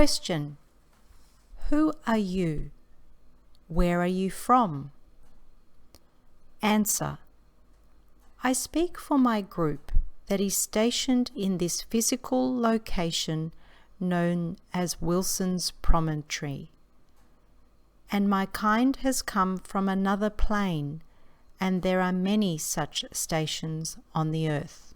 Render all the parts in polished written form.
Question: who are you? Where are you from? Answer: I speak for my group that is stationed in this physical location known as Wilson's Promontory. And my kind has come from another plane, and there are many such stations on the earth.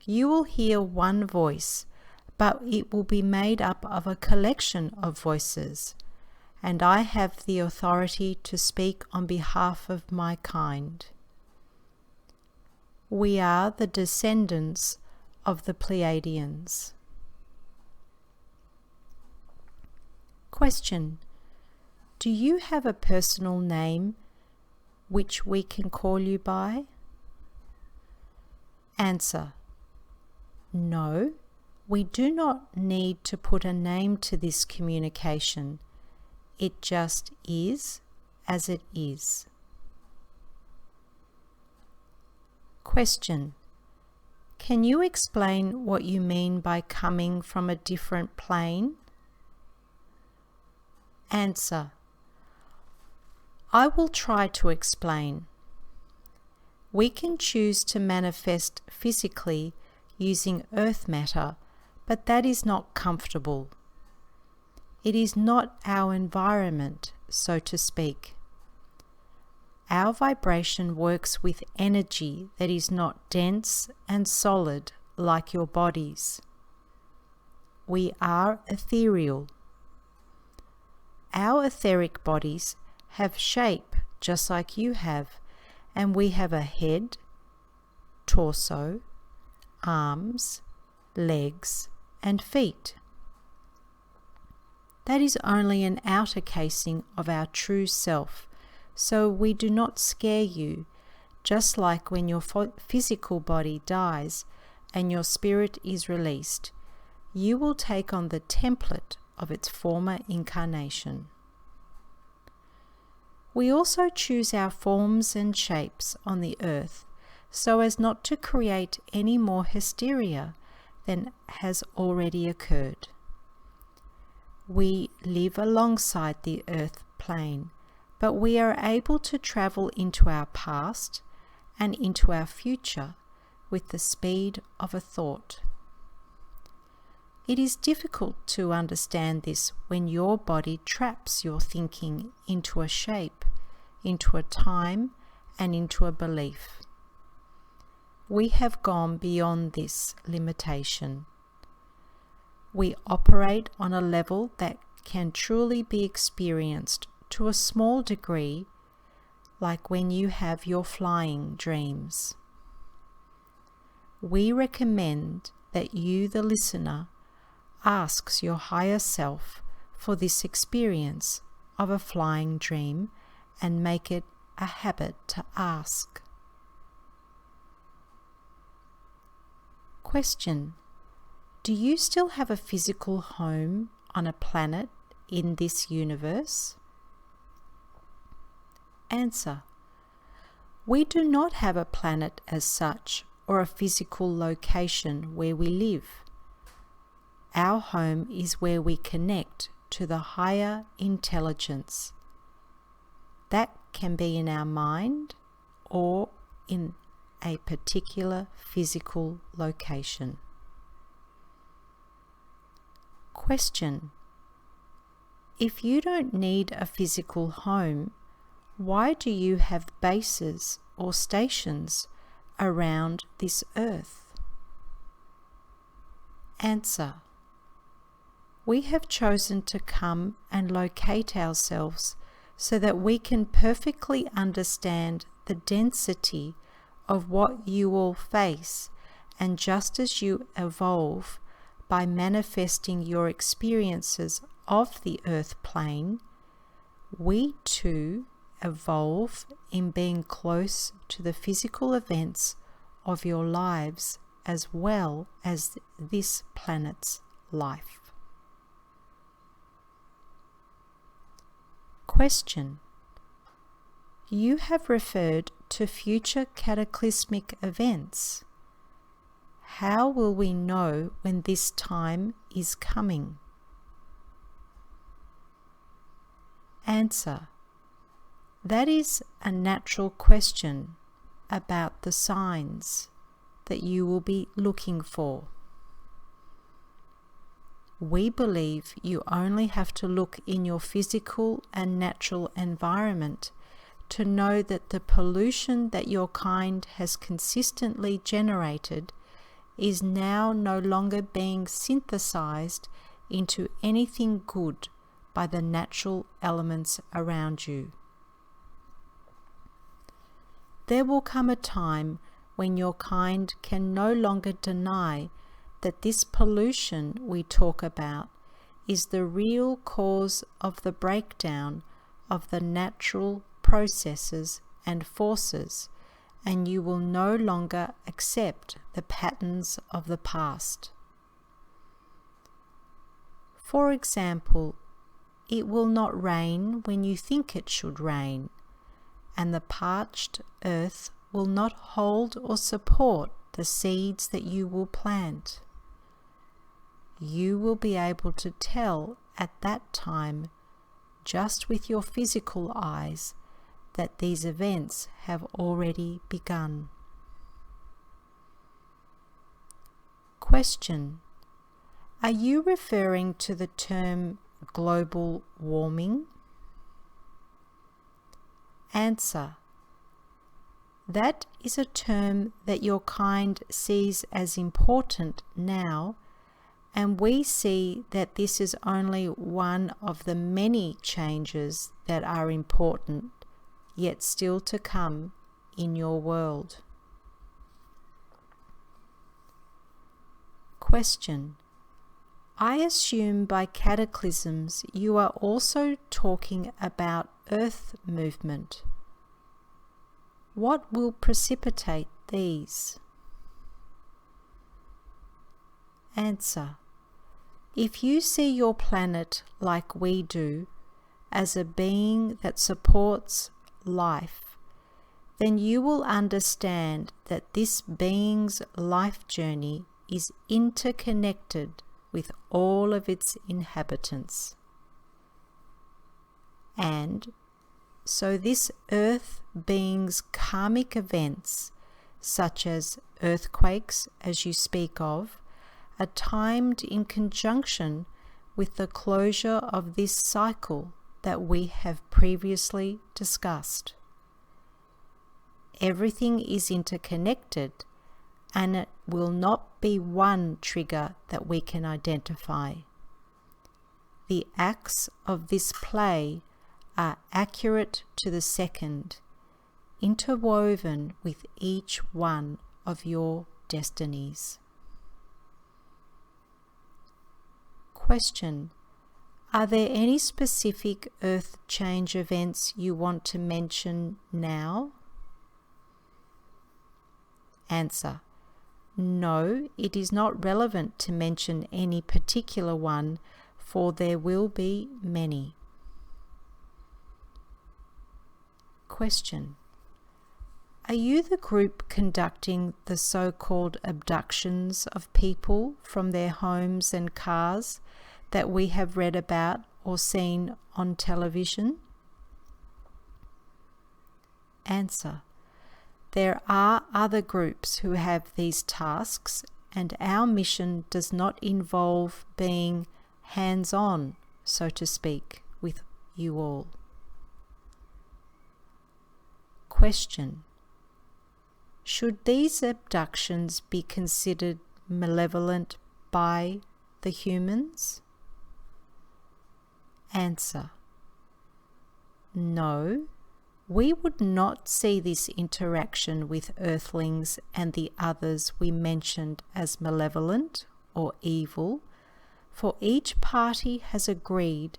You will hear one voice, but it will be made up of a collection of voices, and I have the authority to speak on behalf of my kind. We are the descendants of the Pleiadians. Question: do you have a personal name which we can call you by? Answer: no, we do not need to put a name to this communication. It just is as it is. Question: can you explain what you mean by coming from a different plane? Answer: I will try to explain. We can choose to manifest physically using earth matter, but that is not comfortable. It is not our environment, so to speak. Our vibration works with energy that is not dense and solid like your bodies. We are ethereal. Our etheric bodies have shape just like you have, and we have a head, torso, arms, legs, and feet. That is only an outer casing of our true self, so we do not scare you, just like when your physical body dies and your spirit is released, you will take on the template of its former incarnation. We also choose our forms and shapes on the earth so as not to create any more hysteria than has already occurred. We live alongside the earth plane, but we are able to travel into our past and into our future with the speed of a thought. It is difficult to understand this when your body traps your thinking into a shape, into a time, and into a belief. We have gone beyond this limitation. We operate on a level that can truly be experienced to a small degree, like when you have your flying dreams. We recommend that you, the listener, asks your higher self for this experience of a flying dream and make it a habit to ask. Question: do you still have a physical home on a planet in this universe? Answer: we do not have a planet as such or a physical location where we live. Our home is where we connect to the higher intelligence. That can be in our mind or in a particular physical location. Question: if you don't need a physical home, why do you have bases or stations around this earth? Answer: we have chosen to come and locate ourselves so that we can perfectly understand the density of what you will face, and just as you evolve by manifesting your experiences of the earth plane, we too evolve in being close to the physical events of your lives as well as this planet's life. Question: you have referred to future cataclysmic events. how will we know when this time is coming? Answer: that is a natural question about the signs that you will be looking for. We believe you only have to look in your physical and natural environment to know that the pollution that your kind has consistently generated is now no longer being synthesized into anything good by the natural elements around you. There will come a time when your kind can no longer deny that this pollution we talk about is the real cause of the breakdown of the natural processes and forces, and you will no longer accept the patterns of the past. For example, it will not rain when you think it should rain, and the parched earth will not hold or support the seeds that you will plant. You will be able to tell at that time, just with your physical eyes, that these events have already begun. Question: are you referring to the term global warming? Answer: that is a term that your kind sees as important now, and we see that this is only one of the many changes that are important, yet still to come in your world. Question: I assume by cataclysms you are also talking about earth movement. What will precipitate these? Answer: if you see your planet like we do, as a being that supports life, then you will understand that this being's life journey is interconnected with all of its inhabitants. And so this earth being's karmic events, such as earthquakes as you speak of, are timed in conjunction with the closure of this cycle that we have previously discussed. Everything is interconnected, and it will not be one trigger that we can identify. The acts of this play are accurate to the second, interwoven with each one of your destinies. Question: are there any specific earth change events you want to mention now? Answer: no, it is not relevant to mention any particular one, for there will be many. Question: are you the group conducting the so-called abductions of people from their homes and cars that we have read about or seen on television? Answer: there are other groups who have these tasks, and our mission does not involve being hands-on, so to speak, with you all. Question: should these abductions be considered malevolent by the humans? Answer: no, we would not see this interaction with earthlings and the others we mentioned as malevolent or evil, for each party has agreed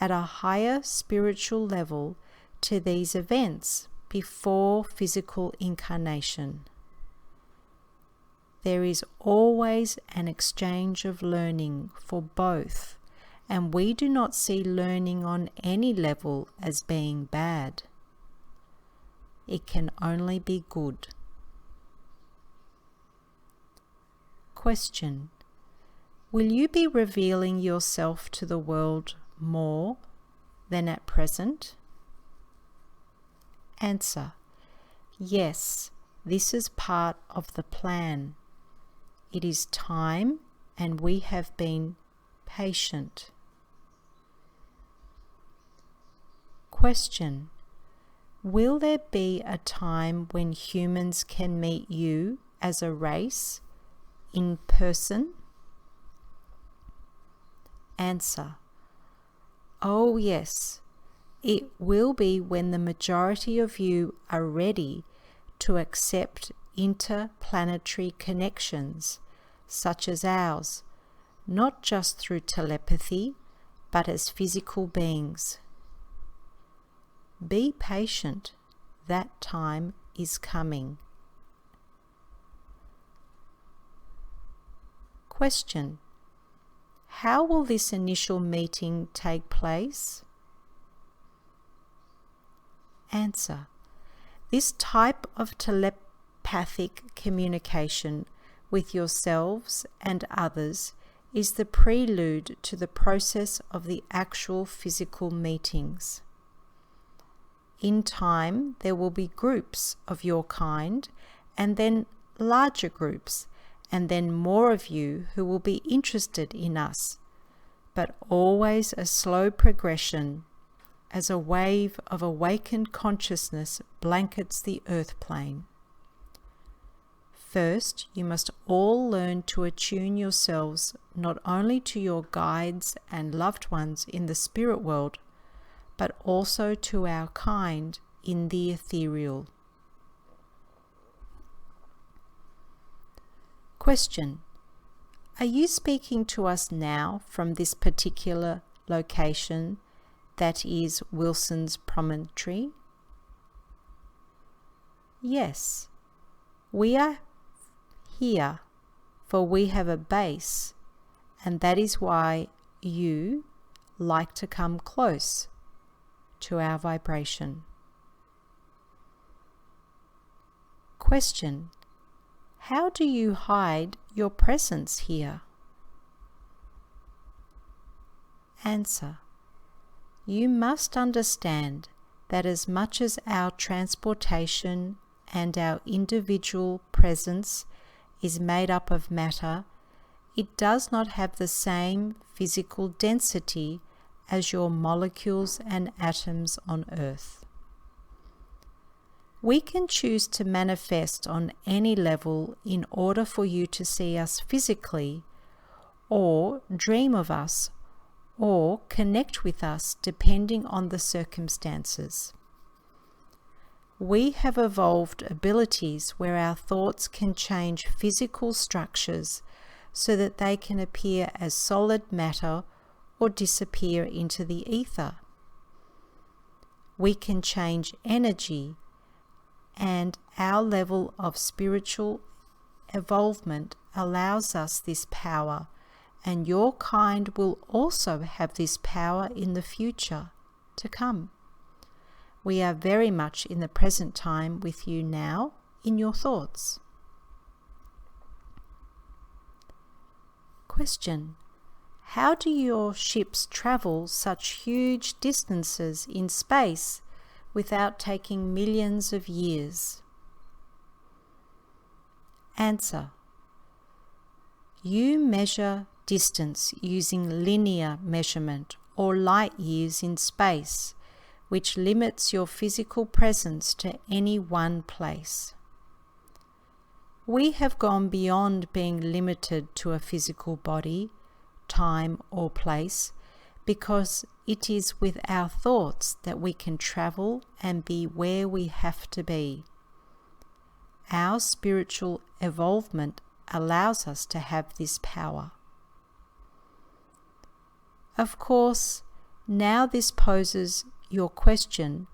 at a higher spiritual level to these events before physical incarnation. There is always an exchange of learning for both, and we do not see learning on any level as being bad. It can only be good. Question: will you be revealing yourself to the world more than at present? Answer: yes, this is part of the plan. It is time, and we have been patient. Question: will there be a time when humans can meet you as a race in person? Answer: oh yes, it will be when the majority of you are ready to accept interplanetary connections such as ours, not just through telepathy, but as physical beings. Be patient, that time is coming. Question: how will this initial meeting take place? Answer: this type of telepathic communication with yourselves and others is the prelude to the process of the actual physical meetings. In time, there will be groups of your kind, and then larger groups, and then more of you who will be interested in us, but always a slow progression as a wave of awakened consciousness blankets the earth plane. First, you must all learn to attune yourselves not only to your guides and loved ones in the spirit world, but also to our kind in the ethereal. Question: are you speaking to us now from this particular location, that is Wilson's Promontory? Yes, we are here, for we have a base, and that is why you like to come close to our vibration. Question: how do you hide your presence here? Answer: you must understand that as much as our transportation and our individual presence is made up of matter, it does not have the same physical density as your molecules and atoms on Earth. We can choose to manifest on any level in order for you to see us physically, or dream of us, or connect with us depending on the circumstances. We have evolved abilities where our thoughts can change physical structures so that they can appear as solid matter or disappear into the ether. We can change energy, and our level of spiritual evolvement allows us this power, and your kind will also have this power in the future to come. We are very much in the present time with you now in your thoughts. Question: how do your ships travel such huge distances in space without taking millions of years? Answer: you measure distance using linear measurement or light years in space, which limits your physical presence to any one place. We have gone beyond being limited to a physical body, time, or place, because it is with our thoughts that we can travel and be where we have to be. Our spiritual evolvement allows us to have this power. Of course, now this poses your question: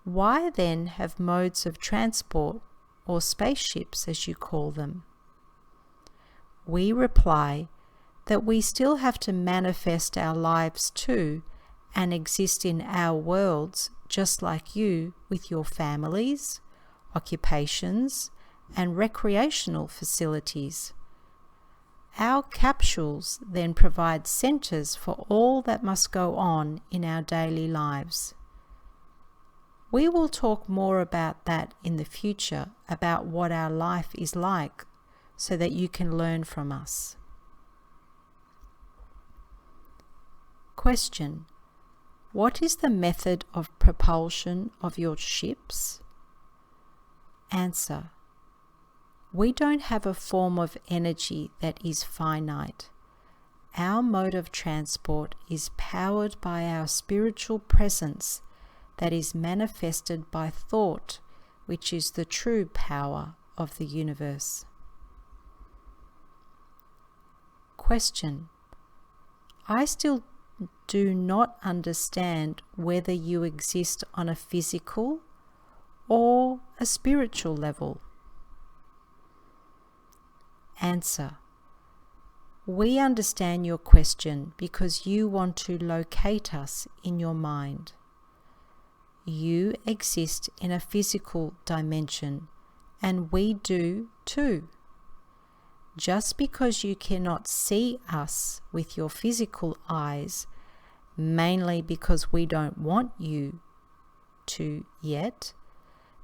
why then have modes of transport, or spaceships as you call them? We reply that we still have to manifest our lives too and exist in our worlds just like you, with your families, occupations, and recreational facilities. Our capsules then provide centers for all that must go on in our daily lives. We will talk more about that in the future, about what our life is like, so that you can learn from us. Question: what is the method of propulsion of your ships? Answer: we don't have a form of energy that is finite. Our mode of transport is powered by our spiritual presence that is manifested by thought, which is the true power of the universe. Question: I still do not understand whether you exist on a physical or a spiritual level. Answer: we understand your question because you want to locate us in your mind. You exist in a physical dimension, and we do too. Just because you cannot see us with your physical eyes, mainly because we don't want you to yet,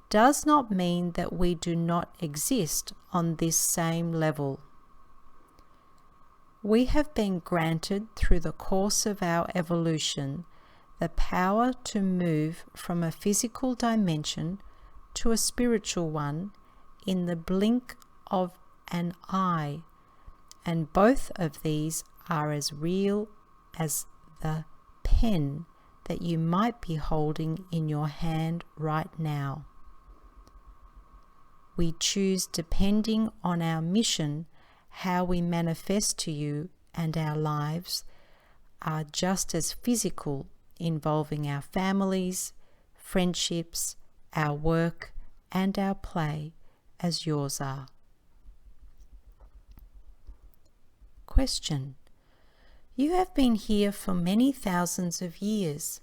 does not mean that we do not exist on this same level. We have been granted through the course of our evolution the power to move from a physical dimension to a spiritual one in the blink of an eye, and both of these are as real as the pen that you might be holding in your hand right now. We choose, depending on our mission, how we manifest to you, and our lives are just as physical, involving our families, friendships, our work, and our play as yours are. Question: you have been here for many thousands of years.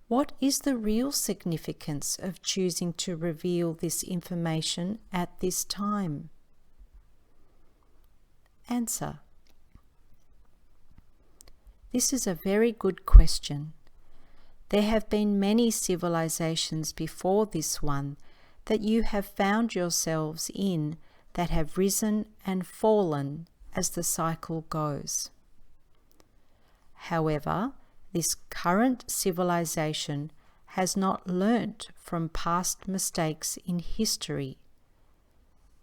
What is the real significance of choosing to reveal this information at this time? Answer: this is a very good question. There have been many civilizations before this one that you have found yourselves in that have risen and fallen as the cycle goes. However, this current civilization has not learnt from past mistakes in history.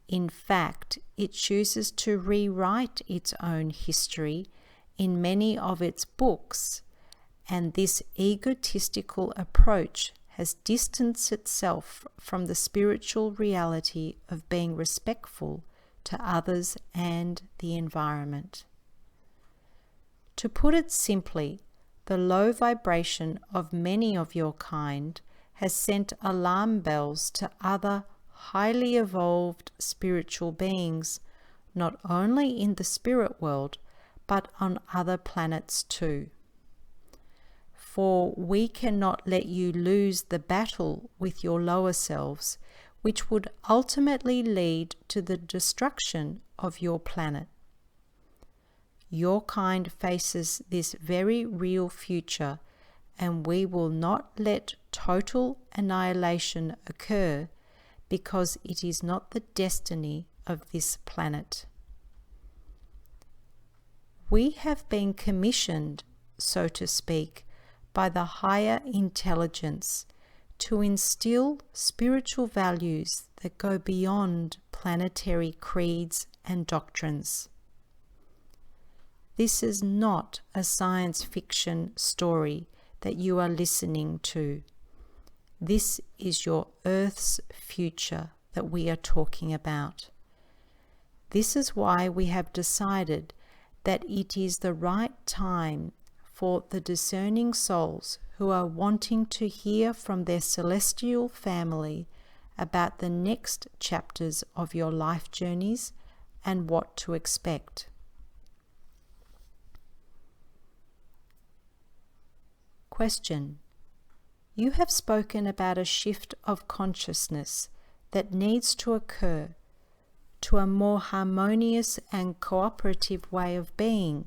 In fact, it chooses to rewrite its own history in many of its books, and this egotistical approach has distanced itself from the spiritual reality of being respectful to others and the environment. To put it simply, the low vibration of many of your kind has sent alarm bells to other highly evolved spiritual beings, not only in the spirit world, but on other planets too. For we cannot let you lose the battle with your lower selves, which would ultimately lead to the destruction of your planet. Your kind faces this very real future, and we will not let total annihilation occur because it is not the destiny of this planet. We have been commissioned, so to speak, by the higher intelligence to instill spiritual values that go beyond planetary creeds and doctrines. This is not a science fiction story that you are listening to. This is your Earth's future that we are talking about. This is why we have decided that it is the right time for the discerning souls who are wanting to hear from their celestial family about the next chapters of your life journeys and what to expect. Question: you have spoken about a shift of consciousness that needs to occur to a more harmonious and cooperative way of being.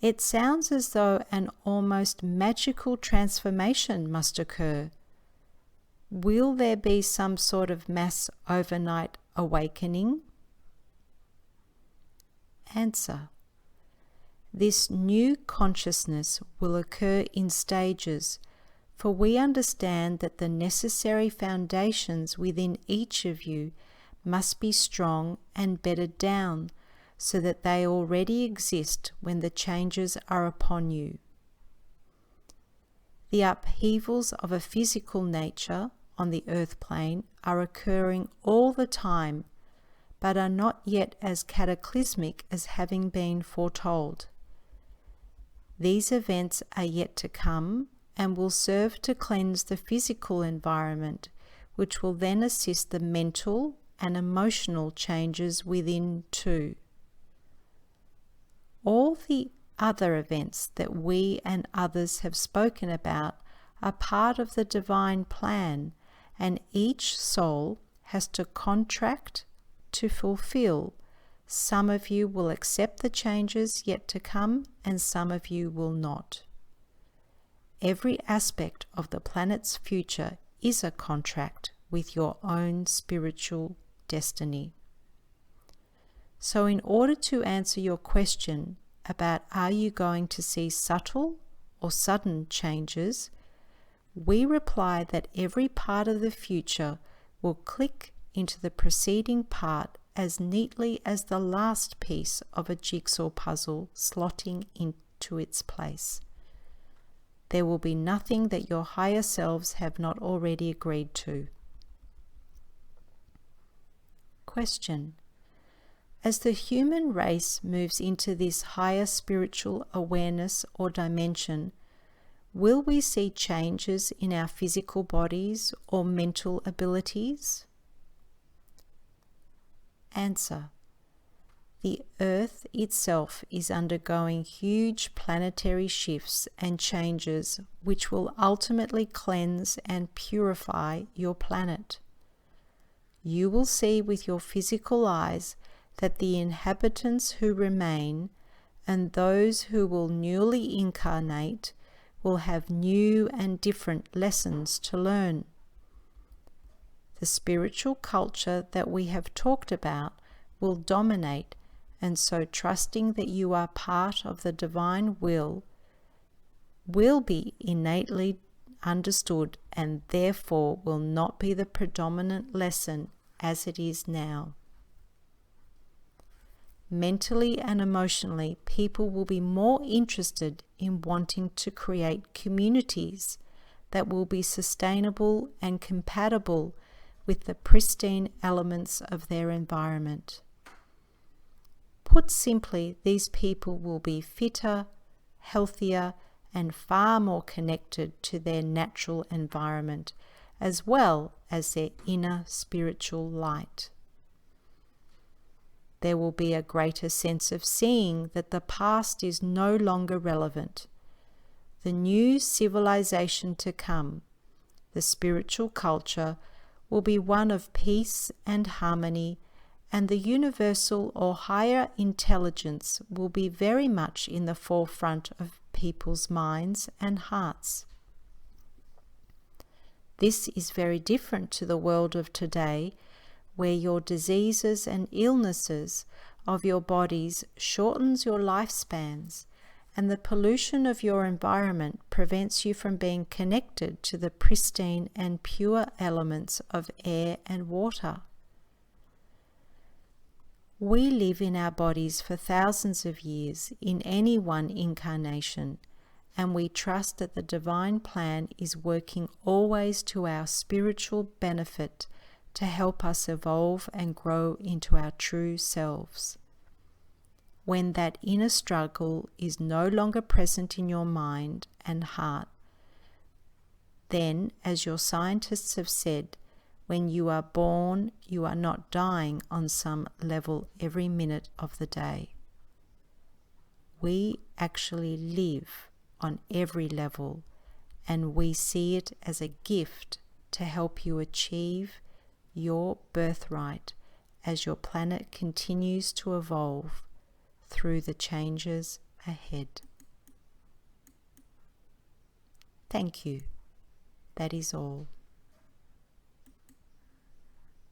It sounds as though an almost magical transformation must occur. Will there be some sort of mass overnight awakening? Answer: this new consciousness will occur in stages, for we understand that the necessary foundations within each of you must be strong and bedded down, so that they already exist when the changes are upon you. The upheavals of a physical nature on the earth plane are occurring all the time, but are not yet as cataclysmic as having been foretold. These events are yet to come and will serve to cleanse the physical environment, which will then assist the mental and emotional changes within too. All the other events that we and others have spoken about are part of the divine plan, and each soul has to contract to fulfill. Some of you will accept the changes yet to come, and some of you will not. Every aspect of the planet's future is a contract with your own spiritual destiny. So in order to answer your question about are you going to see subtle or sudden changes, we reply that every part of the future will click into the preceding part as neatly as the last piece of a jigsaw puzzle slotting into its place. There will be nothing that your higher selves have not already agreed to. Question: as the human race moves into this higher spiritual awareness or dimension, will we see changes in our physical bodies or mental abilities? Answer: the Earth itself is undergoing huge planetary shifts and changes which will ultimately cleanse and purify your planet. You will see with your physical eyes that the inhabitants who remain and those who will newly incarnate will have new and different lessons to learn. The spiritual culture that we have talked about will dominate, and so trusting that you are part of the divine will be innately understood and therefore will not be the predominant lesson as it is now. Mentally and emotionally, people will be more interested in wanting to create communities that will be sustainable and compatible with the pristine elements of their environment. Put simply, these people will be fitter, healthier, and far more connected to their natural environment, as well as their inner spiritual light. There will be a greater sense of seeing that the past is no longer relevant. The new civilization to come, the spiritual culture, will be one of peace and harmony, and the universal or higher intelligence will be very much in the forefront of people's minds and hearts. This is very different to the world of today, where your diseases and illnesses of your bodies shortens your lifespans, and the pollution of your environment prevents you from being connected to the pristine and pure elements of air and water. We live in our bodies for thousands of years in any one incarnation, and we trust that the divine plan is working always to our spiritual benefit to help us evolve and grow into our true selves. When that inner struggle is no longer present in your mind and heart, then, as your scientists have said, when you are born, you are not dying on some level every minute of the day. We actually live on every level, and we see it as a gift to help you achieve your birthright as your planet continues to evolve through the changes ahead. Thank you. That is all.